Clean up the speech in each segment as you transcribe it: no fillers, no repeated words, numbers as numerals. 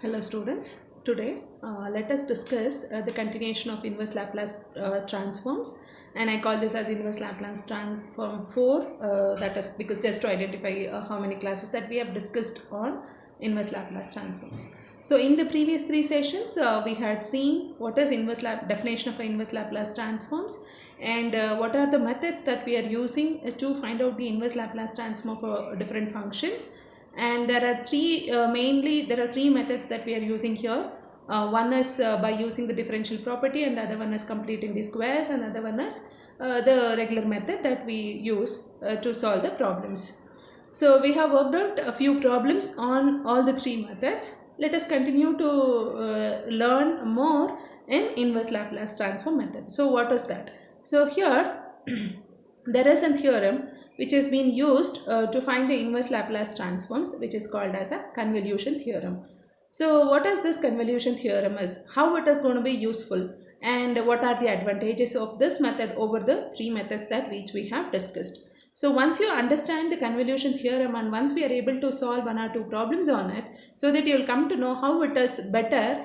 Hello students, today let us discuss the continuation of inverse Laplace transforms, and I call this as inverse Laplace transform 4, that is because just to identify how many classes that we have discussed on inverse Laplace transforms. So in the previous three sessions we had seen what is definition of inverse Laplace transforms, and what are the methods that we are using to find out the inverse Laplace transform for different functions. And there are three methods that we are using here. One is by using the differential property, and the other one is completing the squares, and the other one is the regular method that we use to solve the problems. So we have worked out a few problems on all the three methods. Let us continue to learn more in inverse Laplace transform method. So what is that? So here there is a theorem which has been used to find the inverse Laplace transforms, which is called as a convolution theorem. So what is this convolution theorem is, how it is going to be useful, and what are the advantages of this method over the three methods that which we have discussed. So once you understand the convolution theorem, and once we are able to solve one or two problems on it, so that you will come to know how it is better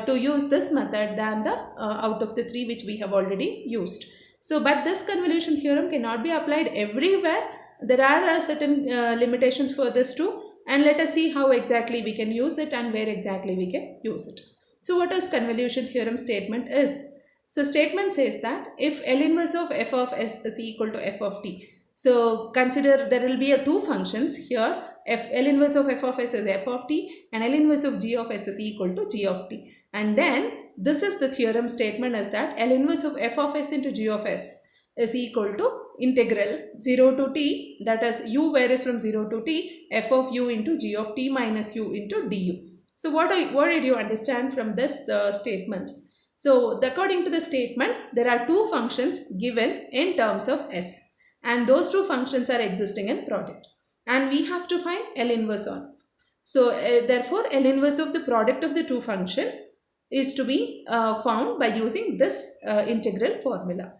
to use this method than the out of the three which we have already used. So, but this convolution theorem cannot be applied everywhere. There are certain limitations for this too, and let us see how exactly we can use it and where exactly we can use it. So, what is convolution theorem statement is? So, statement says that if L inverse of f of s is equal to f of t. So, consider there will be two functions here. L inverse of f of s is f of t, and L inverse of g of s is equal to g of t. And then this is the theorem statement is that L inverse of f of s into g of s is equal to integral 0 to t, that is u varies from 0 to t, f of u into g of t minus u into du. So what did you understand from this statement? So according to the statement, there are two functions given in terms of s, and those two functions are existing in product, and we have to find L inverse on. So therefore L inverse of the product of the two function is to be found by using this integral formula.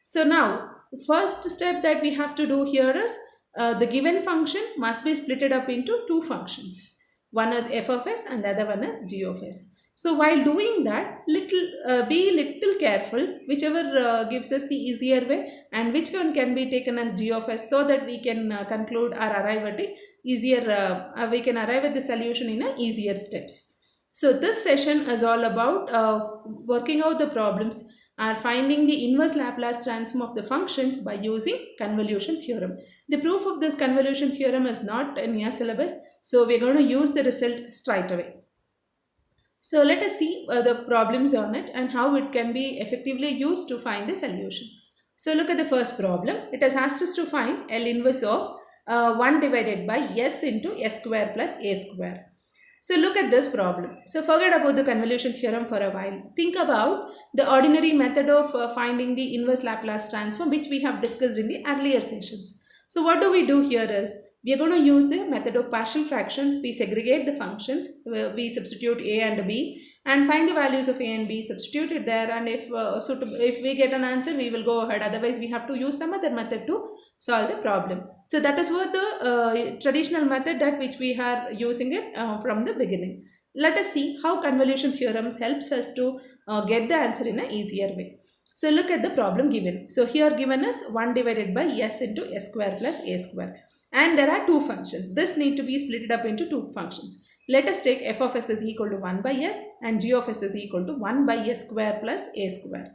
So now first step that we have to do here is the given function must be splitted up into two functions. One is f of s and the other one is g of s. So while doing that, be little careful whichever gives us the easier way, and which one can be taken as g of s, so that we can conclude or arrive at a easier we can arrive at the solution in a easier steps. So this session is all about working out the problems and finding the inverse Laplace transform of the functions by using convolution theorem. The proof of this convolution theorem is not in your syllabus, so we're going to use the result straight away. So let us see the problems on it and how it can be effectively used to find the solution. So look at the first problem. It has asked us to find L inverse of 1 divided by s into s square plus a square. So look at this problem. So forget about the convolution theorem for a while. Think about the ordinary method of finding the inverse Laplace transform, which we have discussed in the earlier sessions. So what do we do here is, we are going to use the method of partial fractions. We segregate the functions, we substitute a and b and find the values of a and b, substitute it there, and if we get an answer, we will go ahead. Otherwise, we have to use some other method to solve the problem. So that is what the traditional method that which we are using it from the beginning. Let us see how convolution theorems helps us to get the answer in an easier way. So look at the problem given. So here given is 1 divided by s into s square plus a square. And there are two functions. This need to be split up into two functions. Let us take f of s is equal to 1 by s and g of s is equal to 1 by s square plus a square.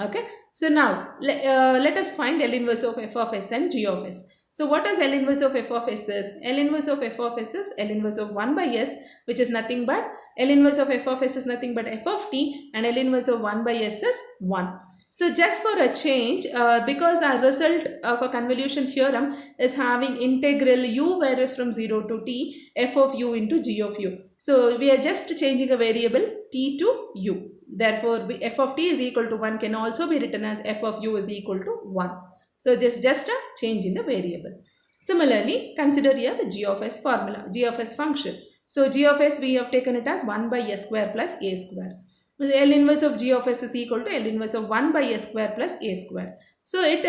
Okay. So now let us find L inverse of f of s and g of s. So what is L inverse of f of s is? L inverse of f of s is L inverse of 1 by s, which is nothing but L inverse of f of s is nothing but f of t, and L inverse of 1 by s is 1. So just for a change, because our result of a convolution theorem is having integral u varies from 0 to t f of u into g of u. So we are just changing a variable t to u. Therefore, f of t is equal to 1 can also be written as f of u is equal to 1. So just a change in the variable. Similarly, consider here the g of s formula, g of s function. So g of s we have taken it as 1 by s square plus a square. L inverse of g of s is equal to L inverse of 1 by s square plus a square. So it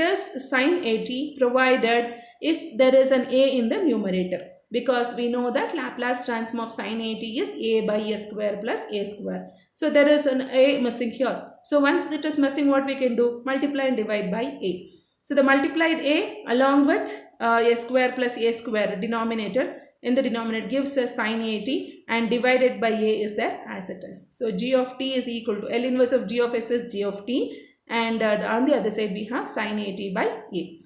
is sine at provided if there is an a in the numerator. because we know that Laplace transform of sin at is a by a square plus a square. So there is an a missing here. So once it is missing, what we can do? Multiply and divide by a. So the multiplied a along with a square plus a square denominator in the denominator gives us sin at, and divided by a is there as it is. So g of t is equal to L inverse of g of s is g of t, and on the other side we have sin at by a.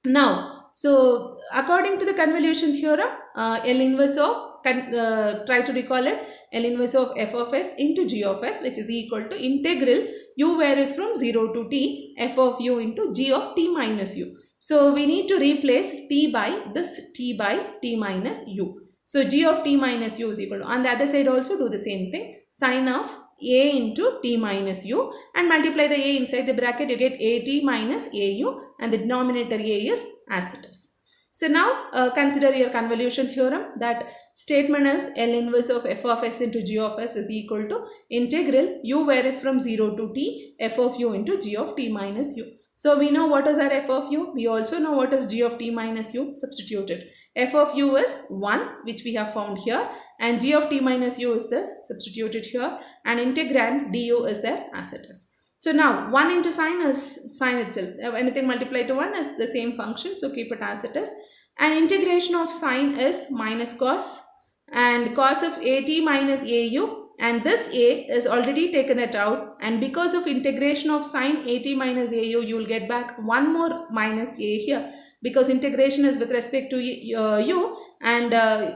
Now, so according to the convolution theorem, L inverse of, try to recall it, L inverse of f of s into g of s, which is equal to integral u varies from 0 to t f of u into g of t minus u. So we need to replace t by this t by t minus u. So g of t minus u is equal to, on the other side also do the same thing, sin of a into t minus u, and multiply the a inside the bracket, you get at minus au, and the denominator a is as it is. So now consider your convolution theorem. That statement is L inverse of f of s into g of s is equal to integral u varies from 0 to t f of u into g of t minus u. So we know what is our f of u. We also know what is g of t minus u. Substituted. F of u is 1, which we have found here, and g of t minus u is this, substituted here, and integrand du is there as it is. So now 1 into sine is sine itself. Anything multiplied to 1 is the same function, so keep it as it is. And integration of sine is minus cos, and cos of at minus au, and this a is already taken it out, and because of integration of sine at minus au, you will get back one more minus a here, because integration is with respect to u, and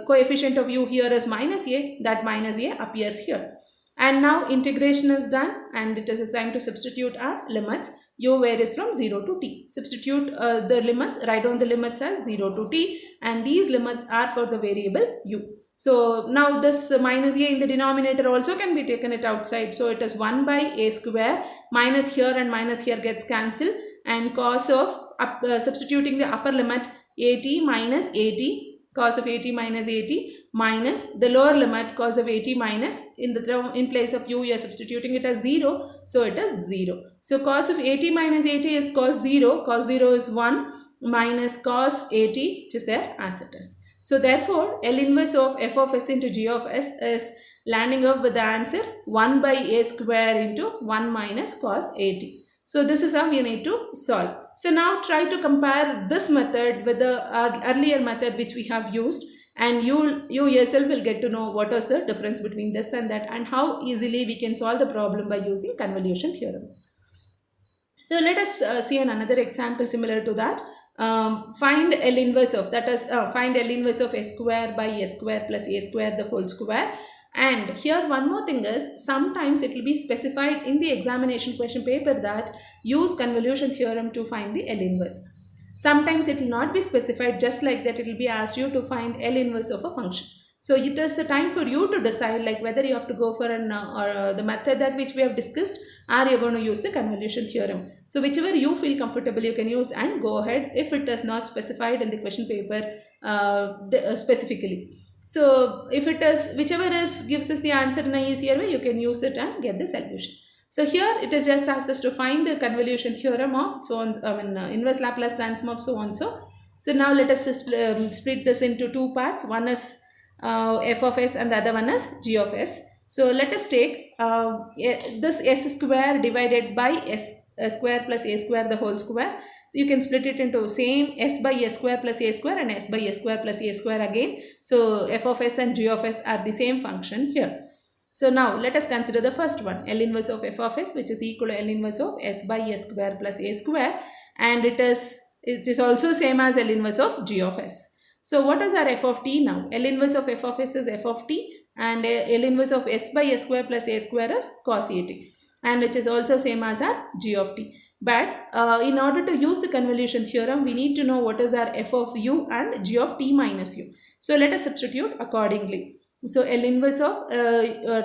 coefficient of u here is minus a, that minus a appears here. And now integration is done, and it is time to substitute our limits. U varies from 0 to t. Substitute the limits, write down the limits as 0 to t, and these limits are for the variable u. So now this minus a in the denominator also can be taken it outside. So it is 1 by a square, minus here and minus here gets cancelled, and cos of substituting the upper limit at minus at, cos of at minus at, minus the lower limit cos of at minus, in the term in place of u you are substituting it as 0, so it is 0. So cos of at minus at is cos 0 is 1, minus cos at, which is there as it is. So therefore L inverse of f of s into g of s is landing up with the answer 1 by a square into 1 minus cos at. So this is how you need to solve. So now try to compare this method with the earlier method which we have used, and you yourself will get to know what is the difference between this and that, and how easily we can solve the problem by using convolution theorem. So let us see another example similar to that. Find L inverse of, that is find L inverse of s square by s square plus a square the whole square. And here one more thing is, sometimes it will be specified in the examination question paper that use convolution theorem to find the L inverse. Sometimes it will not be specified, just like that it will be asked you to find L inverse of a function. So it is the time for you to decide, like whether you have to go for an or the method that which we have discussed, or you are going to use the convolution theorem. So whichever you feel comfortable you can use, and go ahead if it is not specified in the question paper specifically. So if it is, whichever is gives us the answer in an easier way, you can use it and get the solution. So here it is just asked us to find the convolution theorem of so on, inverse Laplace transform of so on so. So now let us just, split this into two parts. One is f of s and the other one is g of s. So let us take this s square divided by s square plus a square the whole square. So you can split it into same s by s square plus a square and s by s square plus a square again. So f of s and g of s are the same function here. So now let us consider the first one, L inverse of f of s, which is equal to L inverse of s by s square plus a square, and it is also same as L inverse of g of s. So what is our f of t now? L inverse of f of s is f of t, and L inverse of s by s square plus a square is cos a t, and which is also same as our g of t. But in order to use the convolution theorem, we need to know what is our f of u and g of t minus u. So let us substitute accordingly. So L inverse of,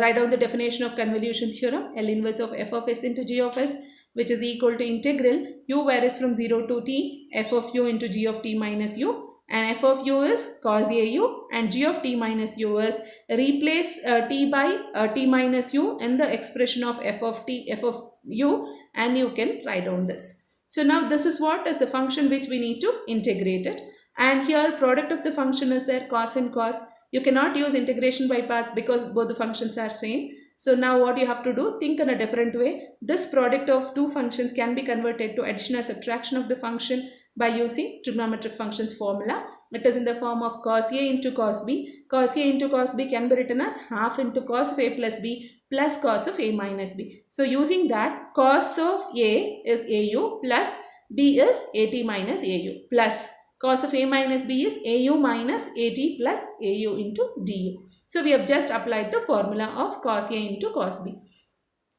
write down the definition of convolution theorem, L inverse of f of s into g of s, which is equal to integral u varies from 0 to t f of u into g of t minus u, and f of u is cos au, and g of t minus u is replace t by t minus u in the expression of f of t, f of u, and you can write down this. So now this is what is the function which we need to integrate it. And here product of the function is there, cos and cos. You cannot use integration by parts because both the functions are same. So now what you have to do, think in a different way. This product of two functions can be converted to addition or subtraction of the function by using trigonometric functions formula. It is in the form of cos A into cos B. Cos A into cos B can be written as half into cos of A plus B plus cos of A minus B. So using that, cos of A is AU plus B is AT minus AU plus cos of A minus B is AU minus AT plus AU into DU. So we have just applied the formula of cos A into cos B.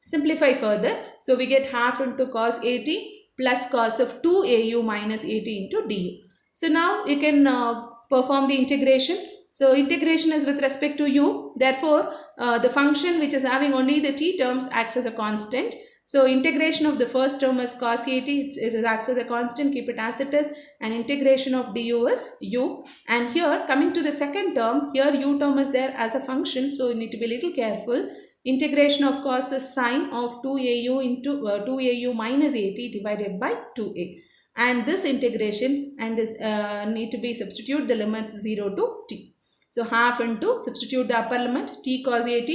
Simplify further. So we get half into cos AT plus cos of 2AU minus AT into DU. So now you can perform the integration. So integration is with respect to u. Therefore, the function which is having only the t terms acts as a constant. So integration of the first term is cos at, it acts as a constant, keep it as it is, and integration of du is u. And here coming to the second term, here u term is there as a function, so you need to be a little careful. Integration of cos is sine of 2au into 2au minus at divided by 2a. And this integration and this need to be substitute the limits 0 to t. So half into substitute the upper limit t cos at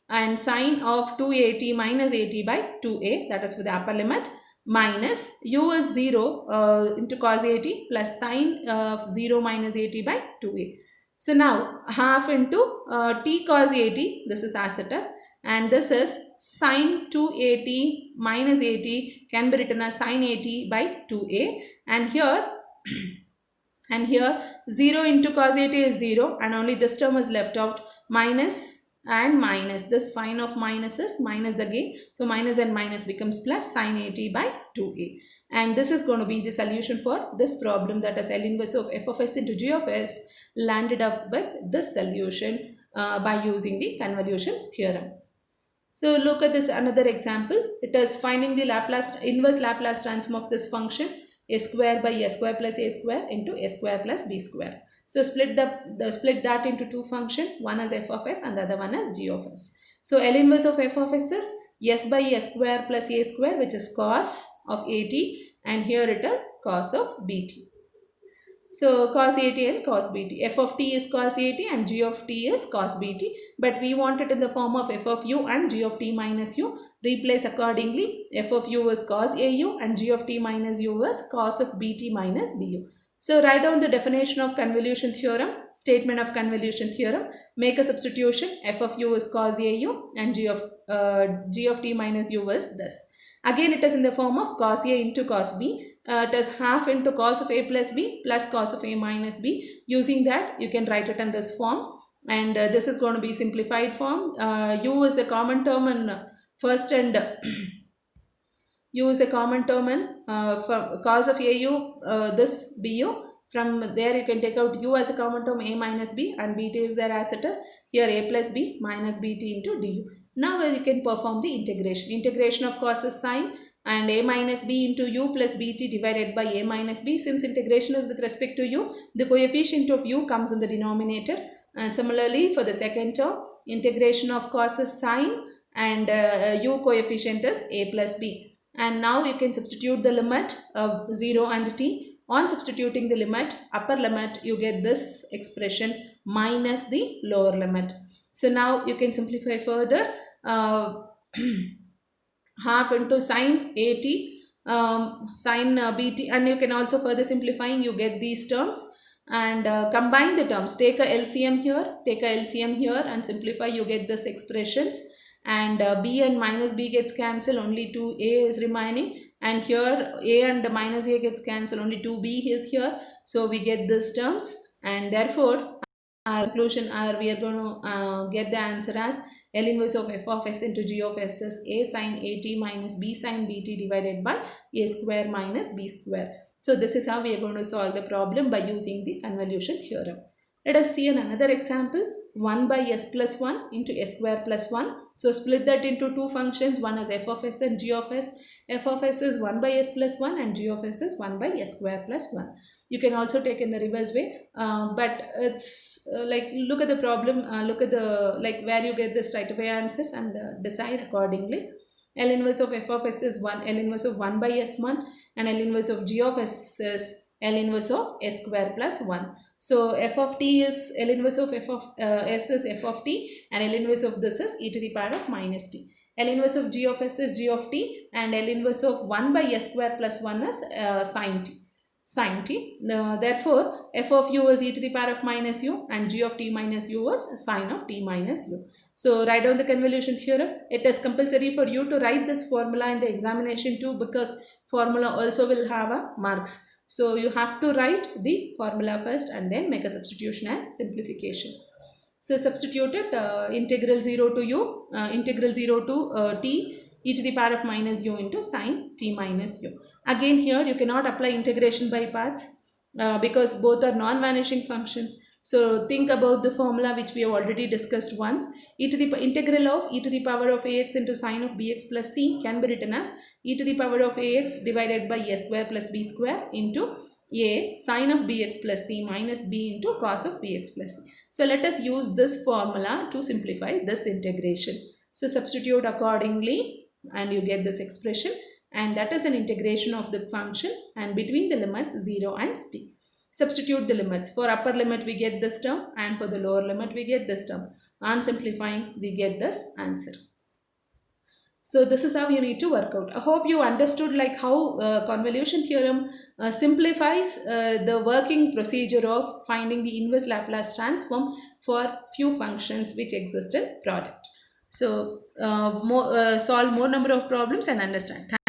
and sine of 2at minus at by 2a, that is for the upper limit, minus u is 0 into cos at plus sine of 0 minus at by 2a. So now half into t cos at, this is as it is, and this is sine 2at minus at can be written as sine at by 2a, and here 0 into cos at is 0 and only this term is left out, minus and minus, this sign of minus is minus again, so minus and minus becomes plus sine at by 2a. And this is going to be the solution for this problem, that is L inverse of f of s into g of s, landed up with this solution by using the convolution theorem. So look at this another example. It is finding the inverse Laplace transform of this function a square by a square plus a square into a square plus b square. So split that into two functions. One is f of s and the other one is g of s. So L inverse of f of s is s by a square plus a square, which is cos of at, and here it is cos of bt. So cos at and cos bt. F of t is cos at and g of t is cos bt. But we want it in the form of f of u and g of t minus u. Replace accordingly. F of u is cos au and g of t minus u is cos of bt minus bu. So write down the definition of convolution theorem, statement of convolution theorem. Make a substitution. F of u is cos au and g of t minus u is this. Again it is in the form of cos a into cos b. It is half into cos of a plus b plus cos of a minus b. Using that you can write it in this form, and this is going to be simplified form. U is a common term in first and u is a common term in cos of au, this bu. From there you can take out u as a common term, a minus b, and bt is there as it is. Here a plus b minus bt into du. Now you can perform the integration. Integration of cos is sine and a minus b into u plus bt divided by a minus b. Since integration is with respect to u, the coefficient of u comes in the denominator. And similarly for the second term, integration of cos is sine and u coefficient is a plus b. And now you can substitute the limit of 0 and t. On substituting the limit, upper limit, you get this expression minus the lower limit. So now you can simplify further. Half into sine at, sine bt, and you can also further simplifying, you get these terms, and combine the terms. Take a LCM here, and simplify, you get this expressions, and b and minus b gets cancelled, only 2a is remaining, and here a and minus a gets cancelled, only 2b is here, so we get these terms, and therefore our conclusion we are going to get the answer as L inverse of f of s into g of s is a sin at minus b sin bt divided by a square minus b square. So this is how we are going to solve the problem by using the convolution theorem. Let us see another example. 1 by s plus 1 into s square plus 1. So split that into two functions. One is f of s and g of s. F of s is 1 by s plus 1 and g of s is 1 by s square plus 1. You can also take in the reverse way, but it's like look at the problem, look at the where you get the straight away answers and decide accordingly. L inverse of f of s is 1, L inverse of 1 by s1, and L inverse of g of s is L inverse of s square plus 1. So f of t is L inverse of f of s is f of t, and L inverse of this is e to the power of minus t. L inverse of g of s is g of t, and L inverse of 1 by s square plus 1 is sin t. Sin t. Therefore, f of u is e to the power of minus u, and g of t minus u is sin of t minus u. So write down the convolution theorem. It is compulsory for you to write this formula in the examination too, because formula also will have a marks. So you have to write the formula first and then make a substitution and simplification. So substitute it, integral 0 to u, integral 0 to t e to the power of minus u into sin t minus u. Again here you cannot apply integration by parts because both are non-vanishing functions. So think about the formula which we have already discussed once. E to the integral of e to the power of ax into sine of bx plus c can be written as e to the power of ax divided by a square plus b square into a sine of bx plus c minus b into cos of bx plus c. So let us use this formula to simplify this integration. So substitute accordingly and you get this expression, and that is an integration of the function and between the limits 0 and t. Substitute the limits. For upper limit we get this term, and for the lower limit we get this term. On simplifying we get this answer. So this is how you need to work out. I hope you understood like how convolution theorem simplifies the working procedure of finding the inverse Laplace transform for few functions which exist in product. So solve more number of problems and understand.